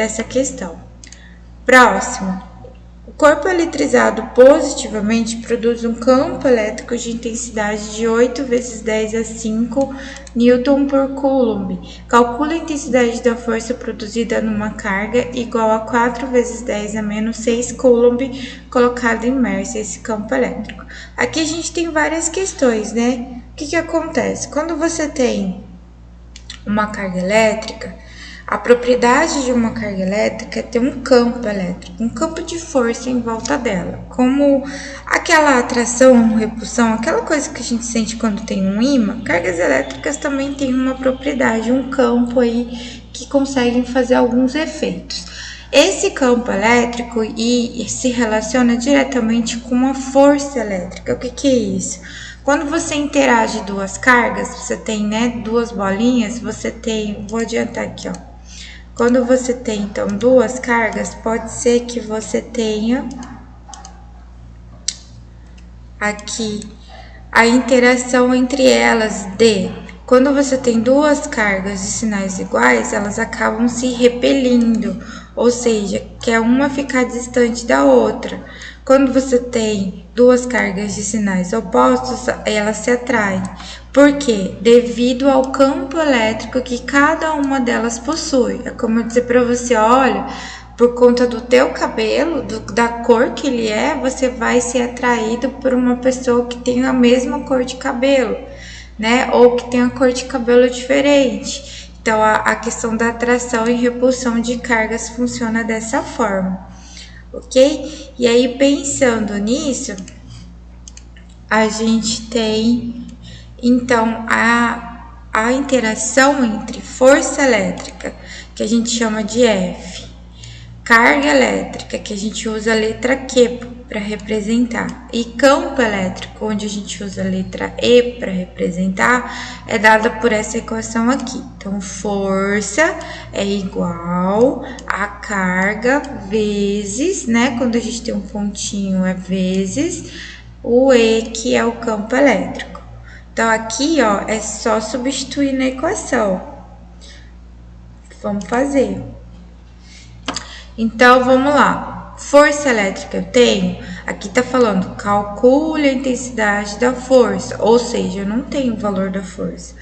dessa questão. Próximo. O corpo eletrizado positivamente produz um campo elétrico de intensidade de 8 vezes 10 a 5 Newton por Coulomb. Calcula a intensidade da força produzida numa carga igual a 4 vezes 10 a menos 6 Coulomb colocado imerso esse campo elétrico. Aqui a gente tem várias questões, né? O que acontece? Quando você tem uma carga elétrica, a propriedade de uma carga elétrica é ter um campo elétrico, um campo de força em volta dela, como aquela atração, repulsão, aquela coisa que a gente sente quando tem um ímã. Cargas elétricas também têm uma propriedade, um campo aí que conseguem fazer alguns efeitos. Esse campo elétrico se relaciona diretamente com a força elétrica. O que é isso? Quando você interage duas cargas, você tem, né, duas bolinhas, você tem, vou adiantar aqui, ó. Quando você tem, então, duas cargas, pode ser que você tenha aqui a interação entre elas quando você tem duas cargas de sinais iguais, elas acabam se repelindo, ou seja, quer uma ficar distante da outra. Quando você tem duas cargas de sinais opostos, elas se atraem. Por quê? Devido ao campo elétrico que cada uma delas possui. É como eu dizer para você, olha, por conta do teu cabelo, da cor que ele é, você vai ser atraído por uma pessoa que tem a mesma cor de cabelo, né? Ou que tem a cor de cabelo diferente. Então, a questão da atração e repulsão de cargas funciona dessa forma, ok? E aí, pensando nisso, a gente tem, então, a interação entre força elétrica, que a gente chama de F, carga elétrica, que a gente usa a letra Q para representar, e campo elétrico, onde a gente usa a letra E para representar, é dada por essa equação aqui. Então, força é igual a carga vezes, né? Quando a gente tem um pontinho, é vezes o E, que é o campo elétrico. Então, aqui, ó, é só substituir na equação. Vamos fazer. Então, vamos lá. Força elétrica eu tenho, aqui tá falando, calcule a intensidade da força, ou seja, eu não tenho o valor da força.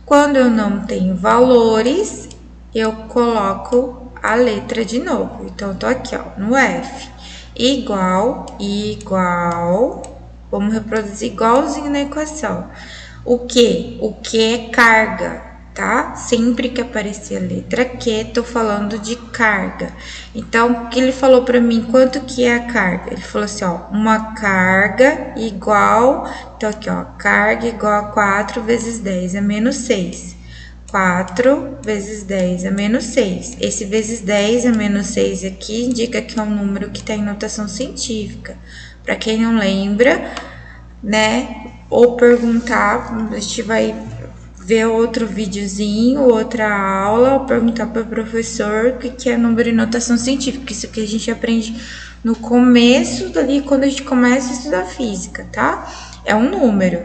Quando eu não tenho valores, eu coloco a letra de novo. Então, eu tô aqui, ó, no F. Igual, vamos reproduzir igualzinho na equação. O que? O que é carga, tá? Sempre que aparecer a letra Q, tô falando de carga. Então, o que ele falou para mim? Quanto que é a carga? Ele falou assim, ó, uma carga igual, então aqui, ó, carga igual a 4 vezes 10 a menos 6. 4 vezes 10 a menos 6. Esse vezes 10 a menos 6 aqui indica que é um número que está em notação científica. Para quem não lembra, né, ou perguntar, a gente vai ver outro videozinho, outra aula, ou perguntar para o professor o que é número em notação científica. Isso que a gente aprende no começo dali, quando a gente começa a estudar física, tá? É um número.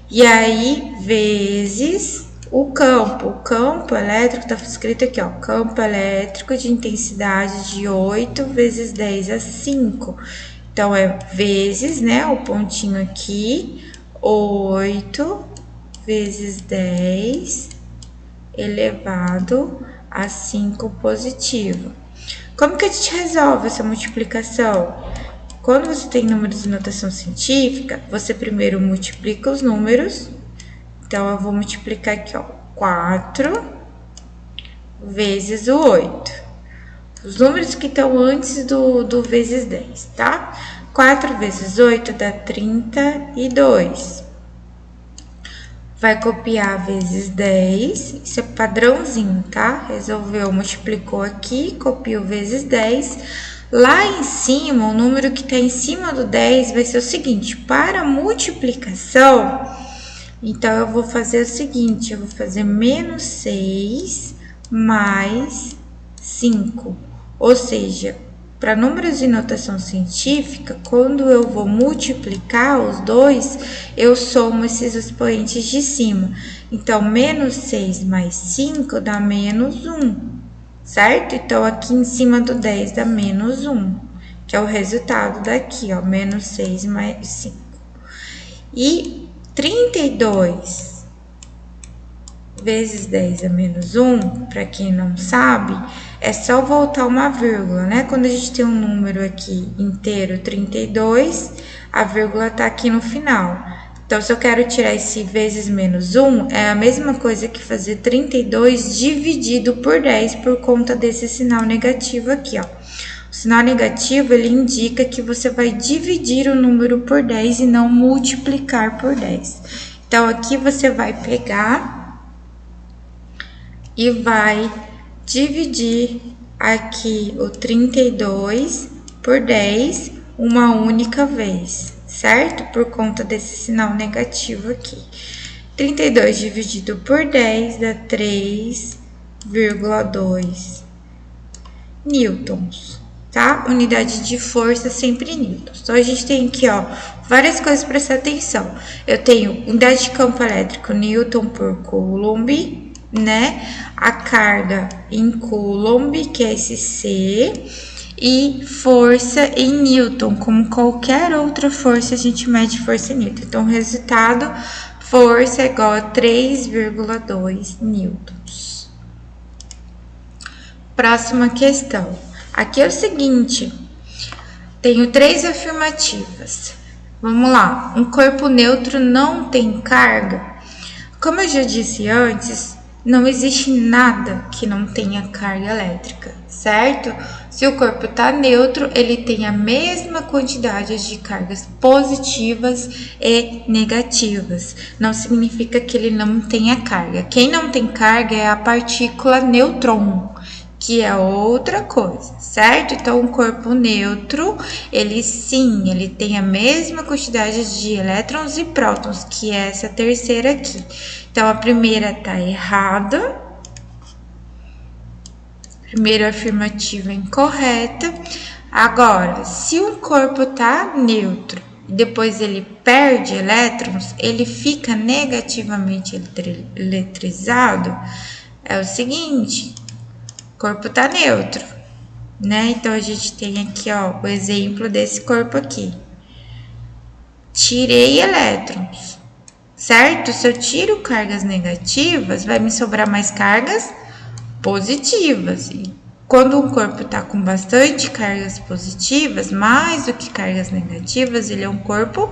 E aí, vezes o campo elétrico, tá escrito aqui, ó, campo elétrico de intensidade de 8 vezes 10 a 5. Então, é vezes, né, o pontinho aqui, 8 vezes 10 elevado a 5 positivo. Como que a gente resolve essa multiplicação? Quando você tem números de notação científica, você primeiro multiplica os números. Então, eu vou multiplicar aqui, ó, 4 vezes o 8. Os números que estão antes do vezes 10, tá? 4 vezes 8 dá 32. Vai copiar vezes 10, isso é padrãozinho, tá? Resolveu, multiplicou aqui, copiou vezes 10. Lá em cima, o número que está em cima do 10 vai ser o seguinte, para multiplicação, então eu vou fazer o seguinte, eu vou fazer menos 6 mais 5, ou seja, para números de notação científica, quando eu vou multiplicar os dois, eu somo esses expoentes de cima. Então, menos 6 mais 5 dá menos 1. certo? Então, aqui em cima do 10 dá menos 1, que é o resultado daqui, ó, menos 6 mais 5. E 32 vezes 10 a menos 1, para quem não sabe, é só voltar uma vírgula, né? Quando a gente tem um número aqui inteiro, 32, a vírgula tá aqui no final. Então, se eu quero tirar esse vezes menos 1, é a mesma coisa que fazer 32 dividido por 10 por conta desse sinal negativo aqui, ó. O sinal negativo, ele indica que você vai dividir o número por 10 e não multiplicar por 10. Então, aqui você vai pegar e vai dividir aqui o 32 por 10 uma única vez, certo? Por conta desse sinal negativo aqui. 32 dividido por 10 dá 3,2 newtons, tá? Unidade de força sempre newtons. Então, a gente tem aqui, ó, várias coisas para prestar atenção. Eu tenho unidade de campo elétrico, newton por coulomb, né? A carga em coulomb, que é esse C, e força em newton, como qualquer outra força, a gente mede força em newton. Então, o resultado, força é igual a 3,2 newtons. Próxima questão. Aqui é o seguinte, tenho 3 afirmativas. Vamos lá, um corpo neutro não tem carga? Como eu já disse antes, não existe nada que não tenha carga elétrica, certo? Se o corpo está neutro, ele tem a mesma quantidade de cargas positivas e negativas. Não significa que ele não tenha carga. Quem não tem carga é a partícula nêutron, que é outra coisa, certo? Então, um corpo neutro, ele tem a mesma quantidade de elétrons e prótons, que é essa terceira aqui. Então, a primeira tá errada. Primeira afirmativa incorreta. Agora, se um corpo tá neutro e depois ele perde elétrons, ele fica negativamente eletrizado, é o seguinte, o corpo tá neutro, né? Então, a gente tem aqui, ó, o exemplo desse corpo aqui. Tirei elétrons, certo? Se eu tiro cargas negativas, vai me sobrar mais cargas positivas. E quando um corpo está com bastante cargas positivas, mais do que cargas negativas, ele é um corpo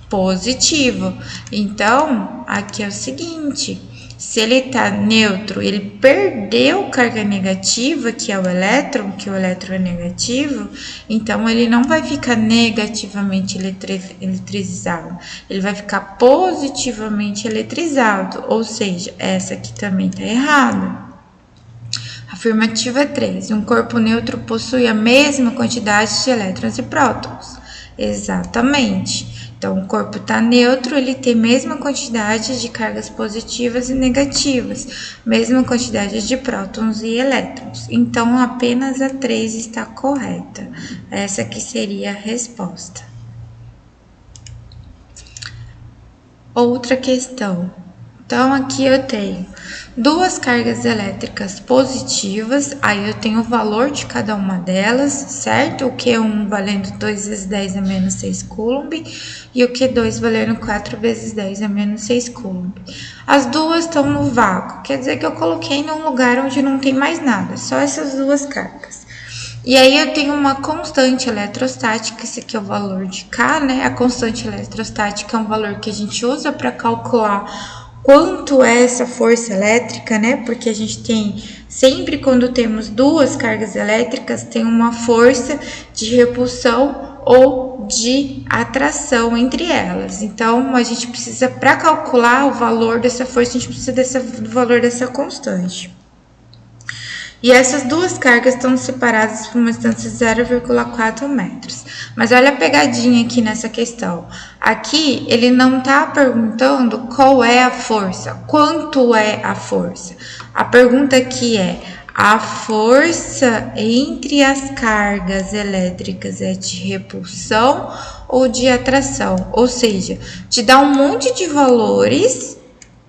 positivo. Então, aqui é o seguinte, se ele está neutro, ele perdeu carga negativa, que é o elétron é negativo, então ele não vai ficar negativamente eletrizado, ele vai ficar positivamente eletrizado, ou seja, essa aqui também está errada. Afirmativa 3. Um corpo neutro possui a mesma quantidade de elétrons e prótons. Exatamente. Então, o corpo está neutro, ele tem a mesma quantidade de cargas positivas e negativas, mesma quantidade de prótons e elétrons. Então, apenas a 3 está correta. Essa aqui seria a resposta. Outra questão. Então, aqui eu tenho duas cargas elétricas positivas, aí eu tenho o valor de cada uma delas, certo? O Q1 valendo 2 vezes 10 a menos 6 coulomb e o Q2 valendo 4 vezes 10 a menos 6 coulomb. As duas estão no vácuo, quer dizer que eu coloquei num lugar onde não tem mais nada, só essas duas cargas. E aí eu tenho uma constante eletrostática, esse aqui é o valor de K, né? A constante eletrostática é um valor que a gente usa para calcular quanto é essa força elétrica, né? Porque a gente tem, sempre quando temos duas cargas elétricas, tem uma força de repulsão ou de atração entre elas. Então, a gente precisa, para calcular o valor dessa força, a gente precisa do valor dessa constante. E essas duas cargas estão separadas por uma distância de 0,4 metros. Mas olha a pegadinha aqui nessa questão. Aqui, ele não está perguntando qual é a força, quanto é a força. A pergunta aqui é, a força entre as cargas elétricas é de repulsão ou de atração? Ou seja, te dá um monte de valores,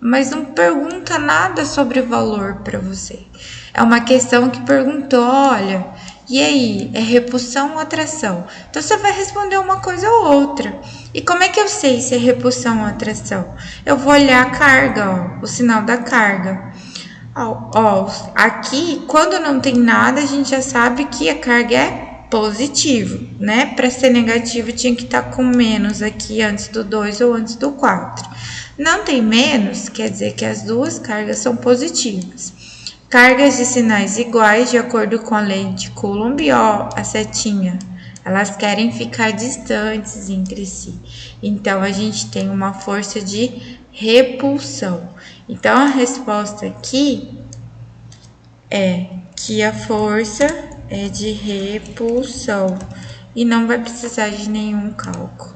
mas não pergunta nada sobre valor para você. É uma questão que perguntou, olha, e aí, é repulsão ou atração? Então você vai responder uma coisa ou outra. E como é que eu sei se é repulsão ou atração? Eu vou olhar a carga, ó, o sinal da carga. Ó, aqui, quando não tem nada, a gente já sabe que a carga é positivo, né? Para ser negativo, tinha que estar com menos aqui antes do 2 ou antes do 4. Não tem menos, quer dizer que as duas cargas são positivas. Cargas de sinais iguais, de acordo com a lei de Coulomb, ó, a setinha, elas querem ficar distantes entre si. Então, a gente tem uma força de repulsão. Então, a resposta aqui é que a força é de repulsão e não vai precisar de nenhum cálculo.